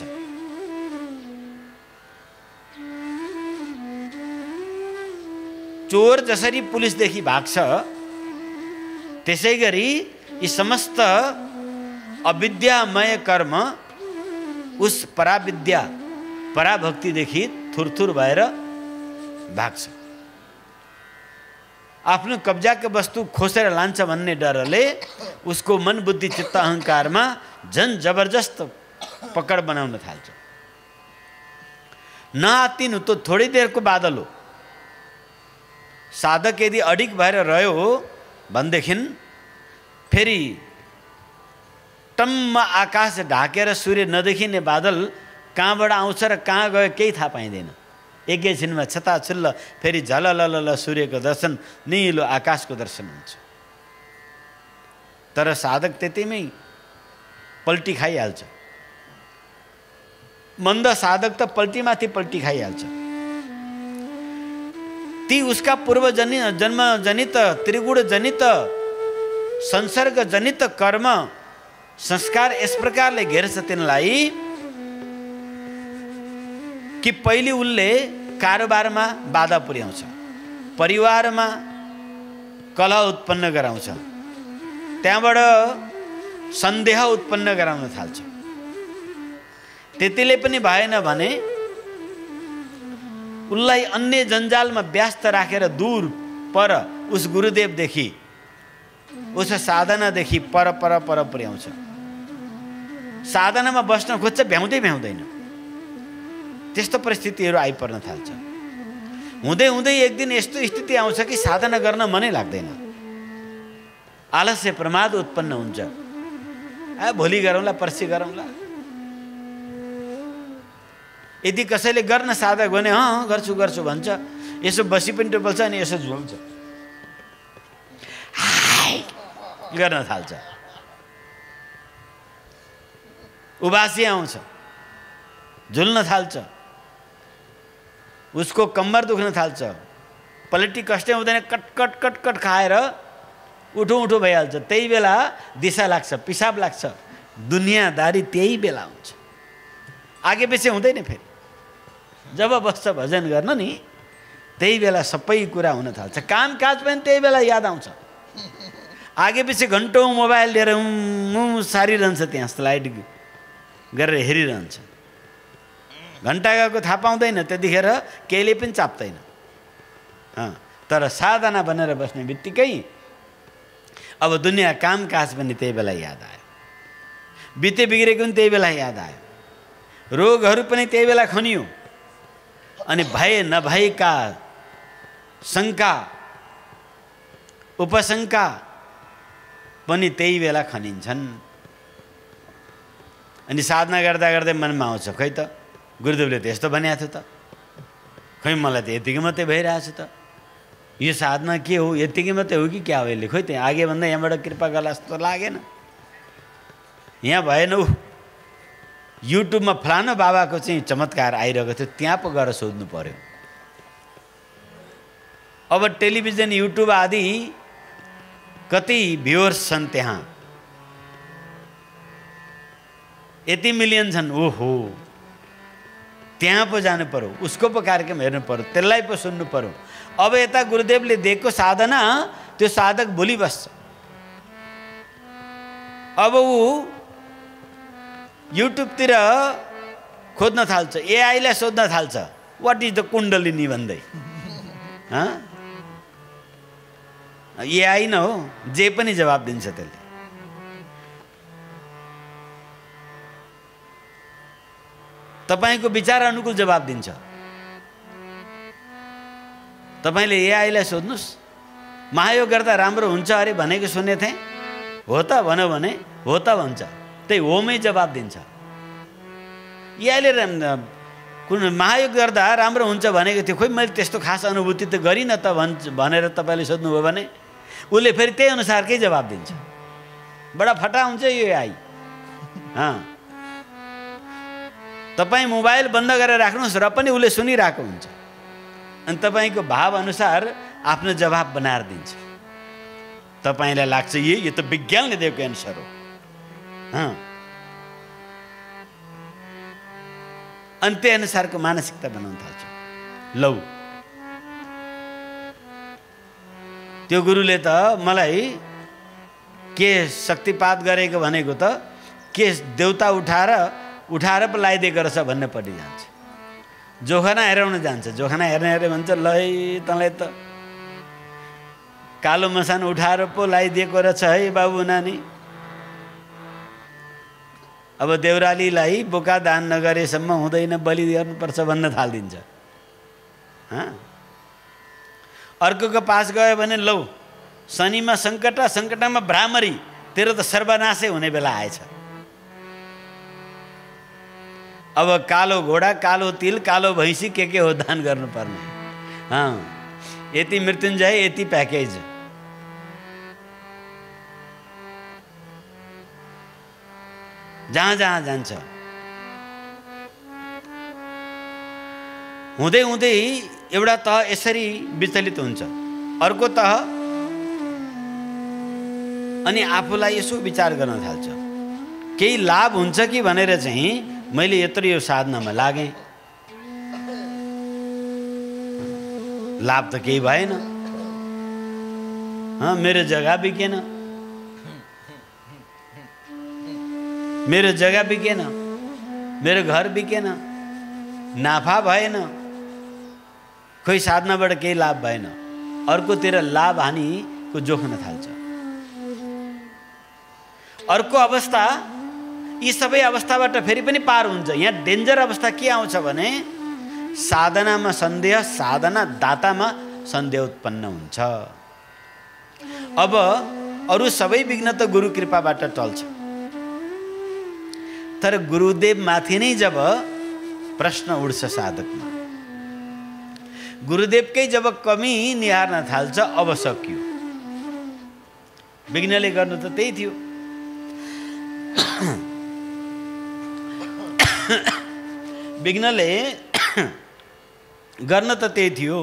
चोर जसरी पुलिसदेखि भाग्छ त्यसै गरी यी समस्त अविद्यामय कर्म उस पराविद्या पराभक्तिदेखि थुरथुर भएर भाग्छ। आफ्नो कब्जाको वस्तु खोसेर लान्छ भन्ने डरले उसको मन बुद्धि चित्त अहङ्कारमा झन् जबरजस्त पकड बनाउन थाल्छ। नआत्तिनु तो थोड़ी देरको बादल हो। साधक यदि अडिग भएर रह्यो भनेदेखि फेरि टम्म आकाश ढाकेर सूर्य नदेखिने बादल कहाँबाट आउँछ र कहाँ गयो केही थाहा पाइँदैन। एकैछिनमा छताछुल्ल फेरि झललल सूर्यको दर्शन, निलो आकाशको दर्शन हुन्छ। तर साधक त्यतिमै पल्टी खाइहाल्छ। मन्द साधक त पल्टीमाथि पल्टी खाइहाल्छ। ती उसका पूर्व जन्म जनित त्रिगुण जनित संसर्ग जनित कर्म संस्कार यस प्रकारले घेर्छ तिनलाई कि पहिले उसले कारोबारमा बाधा पुर्याउँछ, परिवारमा कलह उत्पन्न गराउँछ, त्यहाँबाट सन्देह उत्पन्न गराउन थाल्छ। त्यतिले पनि भएन भने उसलाई अन्य जन्जालमा व्यस्त राखेर दूर पर उस गुरुदेवदेखि उस साधनादेखि पर पर पर पुर्याउँछ। साधनामा बस्न खोज्छ, भ्याउँदै भ्याउँदैन। त्यस्तो परिस्थितिहरू आइपर्न थाल्छ। हुँदै हुँदै एक दिन यस्तो स्थिति आउँछ कि साधना गर्न मनै लाग्दैन। आलस्य प्रमाद उत्पन्न हुन्छ। भोलि गरौँला, पर्सि गरौँला। यदि कसैले गर्न साधक भने गर्छु गर्छु भन्छ, यसो बसी पनि टोपल्छ अनि यसो झुल्छ, गर्न थाल्छ। उबासी आउँछ, झुल्न थाल्छ, उसको कम्मर दुख्न थाल्छ, पलटी कष्टै हुँदैन, कटकट कटकट खाएर उठो उठो भइहाल्छ। त्यही बेला दिशा लाग्छ, पिसाब लाग्छ, दुनियाँदारी त्यही बेला हुन्छ। आगे पछि हुँदैन। फेरि जब बस्छ भजन गर्न नि, त्यही बेला सबै कुरा हुन थाल्छ। काम काज पनि त्यही बेला याद आउँछ। आगे पछि घन्टौँ मोबाइल लिएर सारिरहन्छ, त्यहाँ स्लाइड गरेर हेरिरहन्छ। घन्टा गएको थाहा पाउँदैन, त्यतिखेर केहीले पनि चाप्दैन। तर साधना बनेर बस्ने बित्तिकै अब दुनियाँ काम काज पनि त्यही बेला याद आयो, बिते बिग्रेको पनि त्यही बेला याद आयो, रोगहरू पनि त्यही बेला खनियो, अनि भए नभएका शङ्का उपशङ्का पनि त्यही बेला खनिन्छन्। अनि साधना गर्दा गर्दै मनमा आउँछ, खै त गुरुदेवले त यस्तो भनेको थियो त, खै मलाई त यतिकै मात्रै भइरहेछ त, यो साधना के हो, यतिकै मात्रै हो कि क्या हो यसले, खोइ त्यहाँ आगे भन्दा यहाँबाट कृपा गर्ला जस्तो लागेन। यहाँ भएन, युट्युबमा फलाना बाबाको चाहिँ चमत्कार आइरहेको थियो, त्यहाँ पो गएर सोध्नु पर्यो। अब टेलिभिजन युट्युब आदि कति भ्युअर्स छन्, त्यहाँ यति मिलियन छन्। ओहो, त्यहाँ पो जानु पर्यो, उसको पो कार्यक्रम हेर्नु पर्यो, त्यसलाई पो सुन्नु पर्यो। अब यता गुरुदेवले दिएको साधना त्यो साधक भुली बस्छ। अब ऊ युट्युबतिर खोज्न थाल्छ, एआईलाई सोध्न थाल्छ, वाट इज द कुण्डलिनी भन्दै। एआई न हो, जे पनि जवाब दिन्छ त्यसले। तपाईको विचार अनुकूल जवाब दिन्छ। तपाईले एआईलाई सोध्नुस्, महायोग गर्दा राम्रो हुन्छ अरे भनेको सुनेको थिएँ, हो त भन्यो भने हो त भन्छ, त्यही होमै जवाब दिन्छ। एआईले कुन महायोग गर्दा राम्रो हुन्छ भनेको थियो, खोइ मैले त्यस्तो खास अनुभूति त गरिनँ त भनेर तपाईँले सोध्नुभयो भने उसले फेरि त्यही अनुसारकै जवाब दिन्छ। बडा फटा हुन्छ यो एआई। तपाईँ मोबाइल बन्द गरेर राख्नुहोस् र पनि उसले सुनिरहेको हुन्छ, अनि तपाईँको भाव अनुसार आफ्नो जवाब बनाएर दिन्छ। तपाईँलाई लाग्छ यो त विज्ञानले दिएको एन्सर हो। अनि त्यही अनुसारको मानसिकता बनाउन थाल्छ। लौ, त्यो गुरुले त मलाई के शक्तिपात गरेको भनेको त के देउता उठाएर पो लगाइदिएको रहेछ भन्ने पट्टि जान्छ। जोखाना हेराउन जान्छ। जोखाना हेर्ने हेरे भन्छ ल है तँलाई त कालो मसान उठाएर पो लगाइदिएको रहेछ है बाबु नानी। अब देउरालीलाई बोका दान नगरेसम्म हुँदैन, बलि गर्नुपर्छ भन्न थालिदिन्छ। अर्कोको पास गयो भने लौ शनिमा सङ्कट, सङ्कटमा भ्रामरी, तेरो त सर्वनाशै हुने बेला आएछ। अब कालो घोडा, कालो तिल, कालो भैँसी के हो दान गर्नुपर्ने। यति मृत्युञ्जय, यति प्याकेज। जहाँ जहाँ जान्छ हुँदै हुँदै एउटा तह यसरी विचलित हुन्छ, अर्को तह, अनि आफूलाई यसो विचार गर्न थाल्छ केही लाभ हुन्छ कि भनेर चाहिँ मैले यत्रो यो साधनामा लागेँ, लाभ त केही भएन। मेरो जग्गा बिकेन, मेरो जग्गा बिकेन, मेरो घर बिकेन, नाफा भएन, खोइ साधनाबाट केही लाभ भएन। अर्कोतिर लाभ हानिको जोख्न थाल्छ। अर्को अवस्था, यी सबै अवस्थाबाट फेरि पनि पार हुन्छ। यहाँ डेन्जर अवस्था के आउँछ भने साधनामा सन्देह, साधना दातामा सन्देह उत्पन्न हुन्छ। अब अरू सबै विघ्न त गुरु कृपाबाट टल्छ, तर गुरुदेव माथि नै जब प्रश्न उठ्छ साधकमा, गुरुदेवकै जब कमी निहार्न थाल्छ, अब सकियो। विघ्नले गर्नु त त्यही थियो। विघ्नले गर्न त त्यही थियो,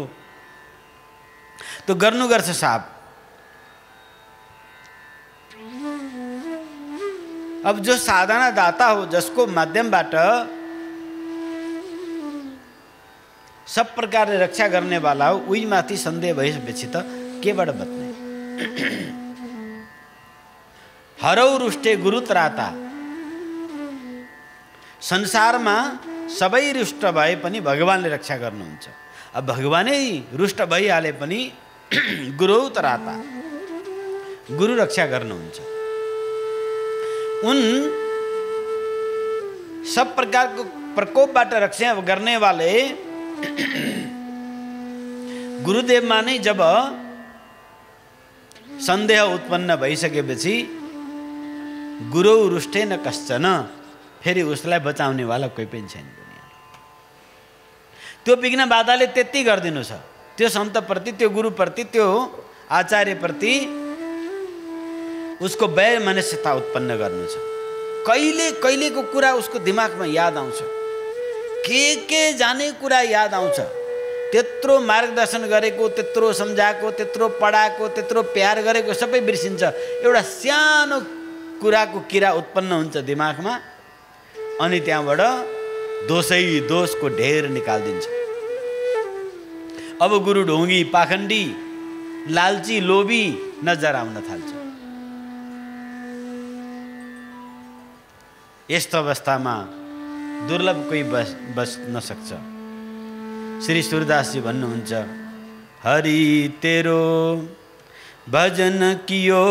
त्यो गर्नु गर्छ साहब। अब जो साधना दाता हो, जसको माध्यमबाट सब प्रकारले रक्षा गर्ने वाला हो, उही माथि सन्देह भएपछि त केबाट बच्ने। हरौ रुष्टे गुरु त्राता। संसारमा सबै रुष्ट भए पनि भगवानले रक्षा गर्नुहुन्छ। अब भगवानै रुष्ट भइहाले पनि गुरु त्राता, गुरु रक्षा गर्नुहुन्छ। उन सब प्रकारको प्रकोपबाट रक्षा गर्ने वाले गुरुदेवमा नै जब सन्देह उत्पन्न भइसकेपछि गुरु रुष्टे न कश्चन, फेरि उसलाई बचाउने वाला कोही पनि छैन दुनियाँमा। त्यो विघ्न बाधाले त्यति गरिदिनु छ, त्यो सन्तप्रति, त्यो गुरुप्रति, त्यो आचार्यप्रति उसको वैर मानसिकता उत्पन्न गर्नु छ। कहिले कहिलेको कुरा उसको दिमागमा याद आउँछ, के जाने कुरा याद आउँछ। त्यत्रो मार्गदर्शन गरेको, त्यत्रो सम्झाएको, त्यत्रो पढाएको, त्यत्रो प्यार गरेको सबै बिर्सिन्छ। एउटा सानो कुराको किरा उत्पन्न हुन्छ दिमागमा, अनि त्यहाँबाट दोषै दोषको ढेर निकालिदिन्छ। अब गुरु ढोंगी, पाखण्डी, लालची, लोभी नजर आउन थाल्छ। यस्तो अवस्थामा दुर्लभ कोही बस्न सक्छ। श्री सूरदासजी भन्नुहुन्छ, हरि तेरो भजन कियो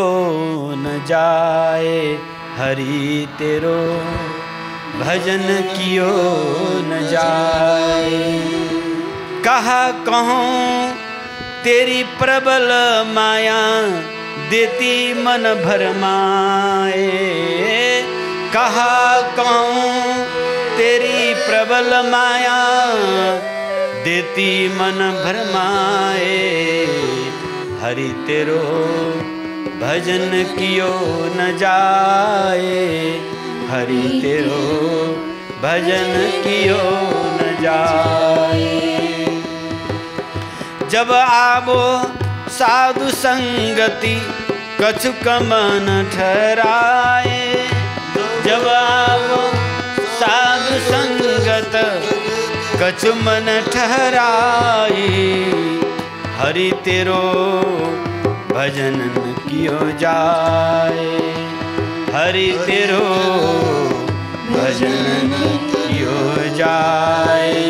न जाए, हरि तेरो भजन कियो न जाए। कहा कहूँ तेरी प्रबल माया, देती मन भरमाए। कहा कहूँ तेरी प्रबल माया, देती मन भरमाए। हरि तेरो भजन कियो न जाए, हरि तेरो भजन कियो न जाए। जब आवो साधु संगति, कछुक मन ठहराए। जब आवो साधु संगत, कछु मन ठहराए। हरि तेरो भजन कियो जाए, हरि तेरो भजन कियो जाए।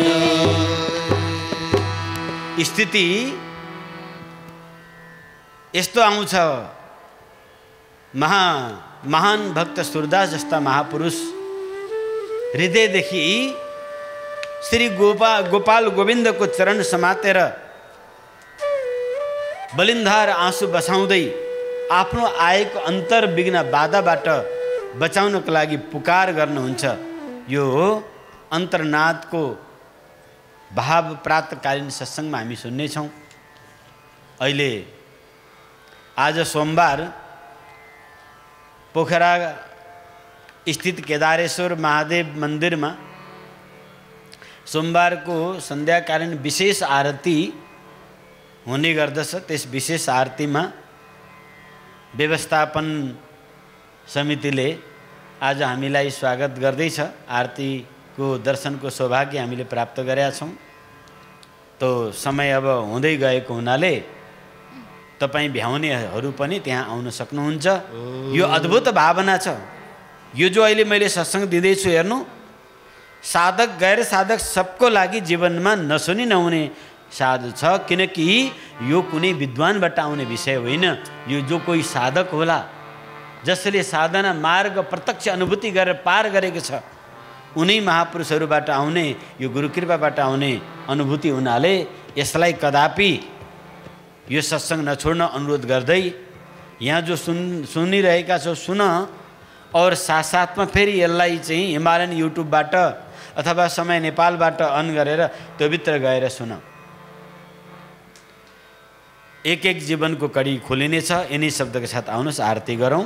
स्थिति यस्तो आउँछ। महान भक्त सुरदास जस्ता महापुरुष हृदयदेखि श्री गोपाल गोविन्दको चरण समातेर बलिन्धार आँसु बसाउँदै आफ्नो आएको अन्तर्विघ्न बाधाबाट बचाउनको लागि पुकार गर्नुहुन्छ। यो अन्तर्नादको भाव प्रातकालीन सत्सङ्गमा हामी सुन्नेछौँ। अहिले आज सोमबार पोखरा स्थित केदारेश्वर महादेव मन्दिरमा सोमबारको सन्ध्याकालीन विशेष आरती हुने गर्दछ। त्यस विशेष आरतीमा व्यवस्थापन समितिले आज हामीलाई स्वागत गर्दैछ। आरतीको दर्शनको सौभाग्य हामीले प्राप्त गरेका छौँ। तो समय अब हुँदै गएको हुनाले तपाईँ भ्याउनेहरू पनि त्यहाँ आउन सक्नुहुन्छ। यो अद्भुत भावना छ। यो जो अहिले मैले सत्सङ्ग दिँदैछु हेर्नु, साधक गैर साधक सबको लागि जीवनमा नसुनी नहुने साधु छ। किनकि यो कुनै विद्वानबाट आउने विषय होइन। यो जो कोही साधक होला, जसले साधना मार्ग प्रत्यक्ष अनुभूति गरेर पार गरेको छ, उनी महापुरुषहरूबाट आउने, यो गुरुकृपाबाट आउने अनुभूति हुनाले यसलाई कदापि यो सत्सङ्ग नछोड्न अनुरोध गर्दै यहाँ जो सुनिरहेका छौ सुन, और साथसाथमा फेरि यसलाई चाहिँ हिमालयन युट्युबबाट अथवा समय नेपालबाट अन गरेर त्योभित्र गएर सुन। एक एक जीवनको कडी खोलिनेछ। यिनै शब्दका साथ आउनुहोस् आरती गरौँ।